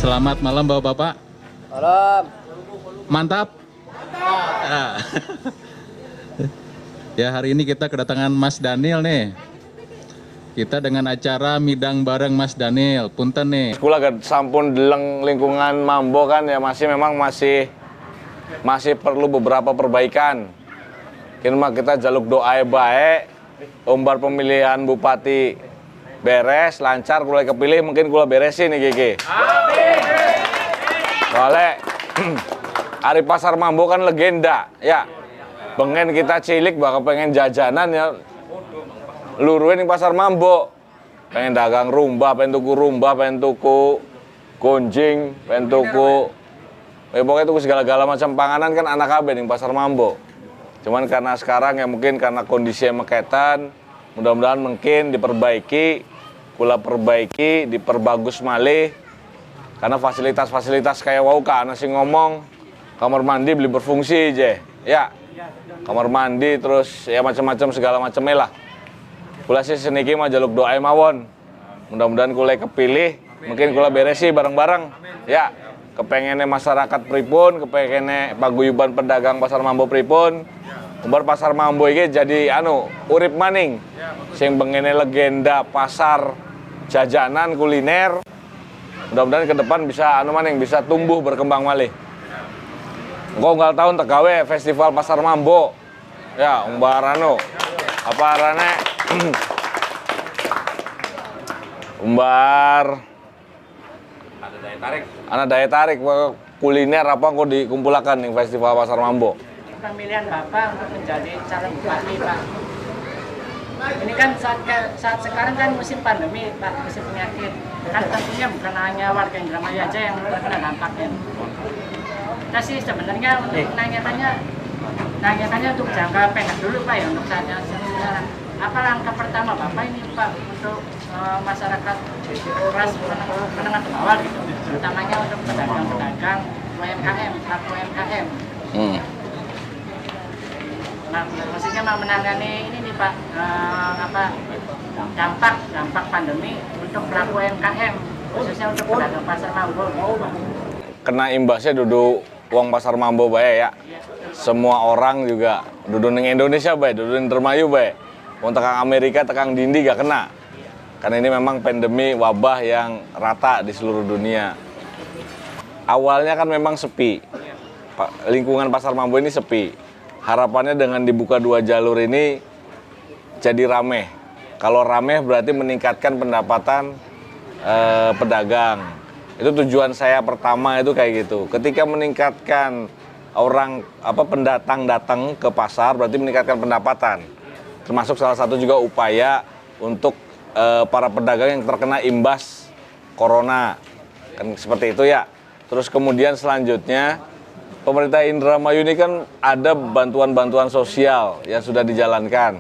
Selamat malam Bapak-bapak. Malam. Mantap. Ah. Ya, hari ini kita kedatangan Mas Daniel nih. Kita dengan acara midang bareng Mas Daniel. Punten nih. Kula sampun deleng lingkungan Mambo kan ya masih perlu beberapa perbaikan. Kini mah kita jaluk doa baik, umbar pemilihan bupati beres, lancar, kula kepilih mungkin kula beresin nih Gigi. Amin. Soalnya Ari Pasar Mambo kan legenda, ya. Pengen kita cilik bakal pengen jajanan ya. Luruin di Pasar Mambo. Pengen dagang rumba, pengen tuku gonjing, pengen tuku pokoknya tuku segala-gala macam panganan kan anak kabeh di Pasar Mambo. Cuman karena sekarang ya mungkin karena kondisi yang meketan, mudah-mudahan mungkin diperbaiki, kula perbaiki, diperbagus malih. Karena fasilitas-fasilitas kayak wau ka ana sing ngomong kamar mandi beli berfungsi je. Ya. Kamar mandi terus ya macam-macam segala macamnya lah. Kula sih seniki mah jaluk doa mawon. Mudah-mudahan kula kepilih, mungkin kula beresi bareng-bareng. Ya. Kepengennya masyarakat pripun, kepengennya paguyuban pedagang Pasar Mambo pripun. Umbar Pasar Mambo iki jadi urip maning. Sing bengene legenda pasar jajanan kuliner. Mudah-mudahan ke depan bisa bisa tumbuh berkembang malih. Engko unggal tahun tegawe festival Pasar Mambo. Ya, umbar apa arane? Umbar ada daya tarik kuliner apa kok dikumpulkan nih festival Pasar Mambo. Pemilihan Bapak untuk menjadi calon bupati, Pak. Ini kan saat sekarang kan musim pandemi, Pak, musim penyakit. Kan tentunya bukan hanya warga Indramayu aja yang terkena dampaknya. Kita sih sebenarnya untuk nanyakannya untuk jangka pendek dulu, Pak, ya, untuk saatnya sekarang. Apa langkah pertama Bapak ini, Pak, untuk masyarakat kelas menengah ke bawah gitu, utamanya untuk pedagang-pedagang UMKM, pelaku UMKM. Nah, maksudnya mau menangani ini nih Pak, dampak pandemi untuk pelaku UMKM, khususnya untuk pedagang Pasar Mambo. Kena imbasnya duduk uang Pasar Mambo bae ya. Semua orang juga duduk di Indonesia bae, duduk di Indramayu bae. Mau tekang Amerika, tekang Dindi gak kena. Karena ini memang pandemi wabah yang rata di seluruh dunia. Awalnya kan memang sepi. Lingkungan Pasar Mambo ini sepi. Harapannya dengan dibuka 2 jalur ini jadi rame. Kalau rame berarti meningkatkan pendapatan pedagang. Itu tujuan saya pertama itu kayak gitu. Ketika meningkatkan orang pendatang datang ke pasar berarti meningkatkan pendapatan. Termasuk salah satu juga upaya untuk para pedagang yang terkena imbas corona. Kan seperti itu ya. Terus kemudian selanjutnya pemerintah Indramayu ini kan ada bantuan-bantuan sosial yang sudah dijalankan,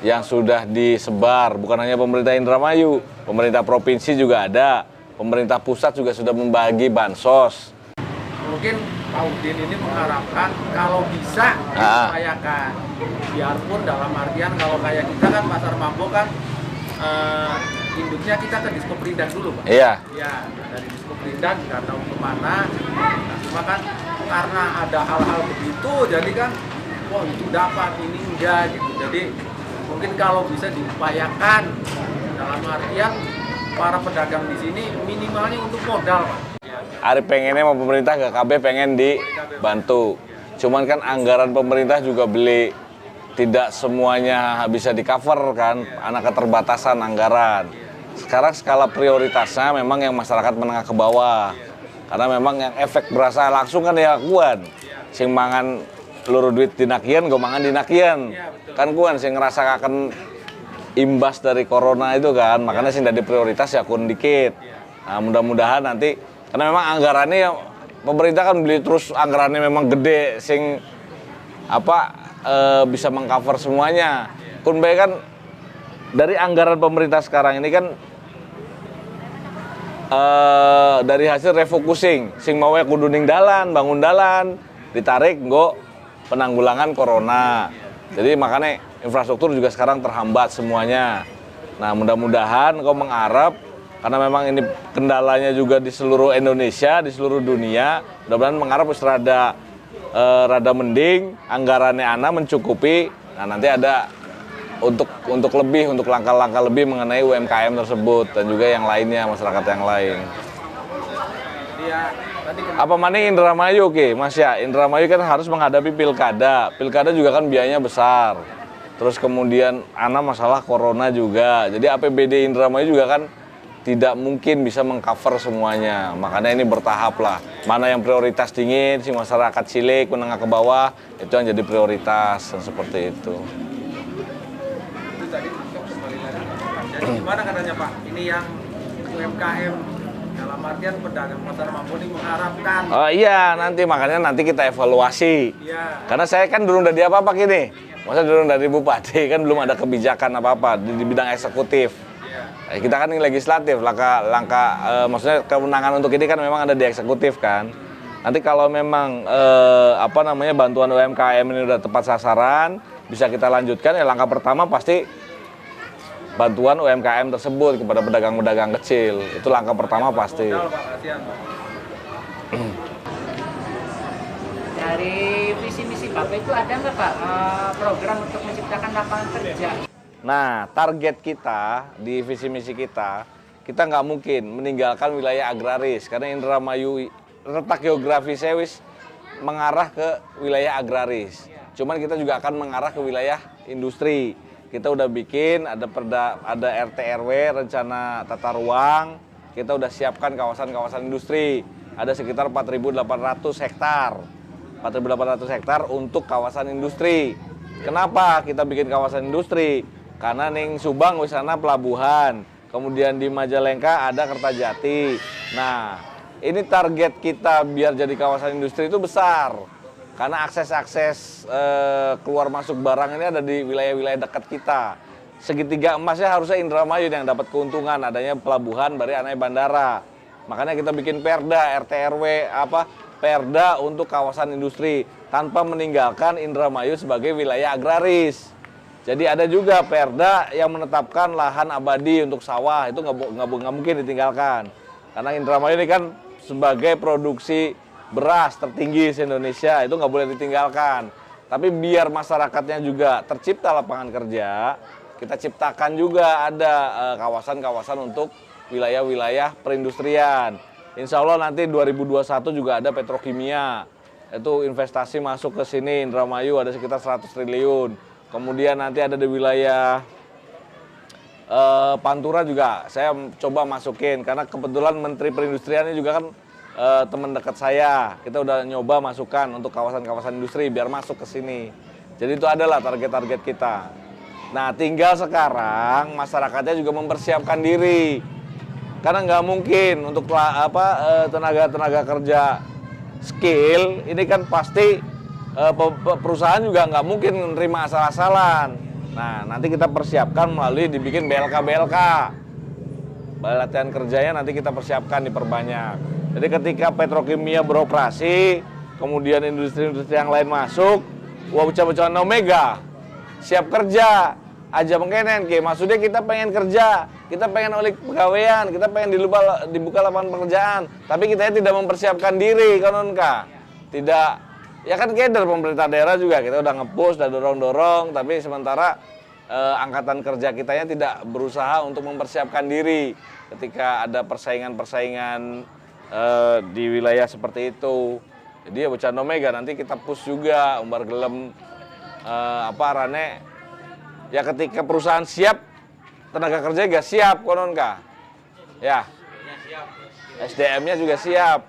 yang sudah disebar, bukan hanya pemerintah Indramayu, pemerintah provinsi juga ada, pemerintah pusat juga sudah membagi bansos. Mungkin Pak Udin ini mengharapkan kalau bisa diupayakan, biarpun dalam artian kalau kayak kita kan Pasar Mambo kan induknya kita ke Diskoperindak dulu Pak. Iya. Ya, dari Diskoperindak nggak tahu kemana, cuma kan karena ada hal-hal begitu, jadi kan, wah itu dapat, ini enggak gitu. Jadi mungkin kalau bisa diupayakan dalam artian para pedagang di sini minimalnya untuk modal, Pak. Ari pengennya mau pemerintah gak KB pengen dibantu. Cuman kan anggaran pemerintah juga tidak semuanya bisa di-cover kan, anak keterbatasan anggaran. Sekarang skala prioritasnya memang yang masyarakat menengah ke bawah. Karena memang yang efek berasa langsung kan ya kuan. Sing mangan luru duit dinakian, gue mangan dinakian. Kan kuan sing ngerasakan imbas dari corona itu kan. Makanya sing dari prioritas ya kun dikit. Nah, mudah-mudahan nanti karena memang anggarannya ya, pemerintah kan beli terus anggarannya memang gede sing bisa mengcover semuanya. Kun bae kan dari anggaran pemerintah sekarang ini kan dari hasil refocusing sing mau kudu ning dalan, bangun dalan, ditarik nggo penanggulangan corona. Jadi makanya infrastruktur juga sekarang terhambat semuanya. Nah, mudah-mudahan kau mengharap karena memang ini kendalanya juga di seluruh Indonesia, di seluruh dunia. Mudah-mudahan mengharap rada mending, anggarannya Ana mencukupi. Nah, nanti ada untuk langkah-langkah lebih mengenai UMKM tersebut dan juga yang lainnya, masyarakat yang lain. Apa mana Indramayu Mas ya? Indramayu kan harus menghadapi pilkada. Pilkada juga kan biayanya besar. Terus kemudian masalah corona juga. Jadi APBD Indramayu juga kan tidak mungkin bisa mengcover semuanya. Makanya ini bertahap lah. Mana yang prioritas tinggi si masyarakat cilik, menengah ke bawah, itu yang jadi prioritas dan seperti itu. Itu tadi kembali lagi. Jadi gimana katanya Pak? Ini yang UMKM dalam artian pedagang pasar mampu ini mengharapkan. Oh iya, makanya kita evaluasi. Iya. Karena saya kan belum dari apa-apa gini. Masa belum dari bupati, kan belum ada kebijakan apa-apa di bidang eksekutif. Kita kan ini legislatif, maksudnya kewenangan untuk ini kan memang ada di eksekutif kan. Nanti kalau memang bantuan UMKM ini udah tepat sasaran, bisa kita lanjutkan. Langkah pertama pasti bantuan UMKM tersebut kepada pedagang-pedagang kecil. Itu langkah pertama pasti. Dari visi misi Bapak itu ada nggak Pak program untuk menciptakan lapangan kerja? Nah, target kita di visi misi kita nggak mungkin meninggalkan wilayah agraris karena Indramayu letak geografisnya mengarah ke wilayah agraris. Cuman kita juga akan mengarah ke wilayah industri. Kita udah bikin ada RT RW rencana tata ruang. Kita udah siapkan kawasan-kawasan industri. Ada sekitar 4.800 hektar. 4.800 hektar untuk kawasan industri. Kenapa kita bikin kawasan industri? Karena ning Subang wisana pelabuhan, kemudian di Majalengka ada Kertajati. Nah, ini target kita biar jadi kawasan industri itu besar. Karena akses keluar masuk barang ini ada di wilayah-wilayah dekat kita. Segitiga emasnya harusnya Indramayu yang dapat keuntungan adanya pelabuhan bari anai bandara. Makanya kita bikin Perda RT RW Perda untuk kawasan industri tanpa meninggalkan Indramayu sebagai wilayah agraris. Jadi ada juga Perda yang menetapkan lahan abadi untuk sawah, itu nggak mungkin ditinggalkan. Karena Indramayu ini kan sebagai produksi beras tertinggi di Indonesia, itu nggak boleh ditinggalkan. Tapi biar masyarakatnya juga tercipta lapangan kerja, kita ciptakan juga ada kawasan-kawasan untuk wilayah-wilayah perindustrian. Insya Allah nanti 2021 juga ada petrokimia, itu investasi masuk ke sini, Indramayu ada sekitar 100 triliun. Kemudian nanti ada di wilayah Pantura juga saya coba masukin karena kebetulan Menteri Perindustriannya juga kan teman dekat saya. Kita udah nyoba masukkan untuk kawasan-kawasan industri biar masuk ke sini. Jadi itu adalah target-target kita. Nah, tinggal sekarang masyarakatnya juga mempersiapkan diri. Karena nggak mungkin untuk tenaga kerja skill ini kan pasti perusahaan juga nggak mungkin menerima asal-asalan. Nah, nanti kita persiapkan melalui dibikin BLK. Balai latihan kerjanya nanti kita persiapkan, diperbanyak. Jadi ketika petrokimia beroperasi, kemudian industri-industri yang lain masuk, wah bocah-bocah Omega siap kerja. Aja mengkenen, maksudnya kita pengen kerja, kita pengen oleh pegawaian, kita pengen dibuka lapangan pekerjaan, tapi kita tidak mempersiapkan diri, konon tidak. Ya kan keder pemerintah daerah juga, kita udah nge-push, udah dorong-dorong, tapi sementara angkatan kerja kitanya tidak berusaha untuk mempersiapkan diri ketika ada persaingan-persaingan di wilayah seperti itu. Jadi ya bocah Omega nanti kita push juga, umbar gelem rane. Ya ketika perusahaan siap, tenaga kerja juga siap konon ya. SDM-nya juga siap.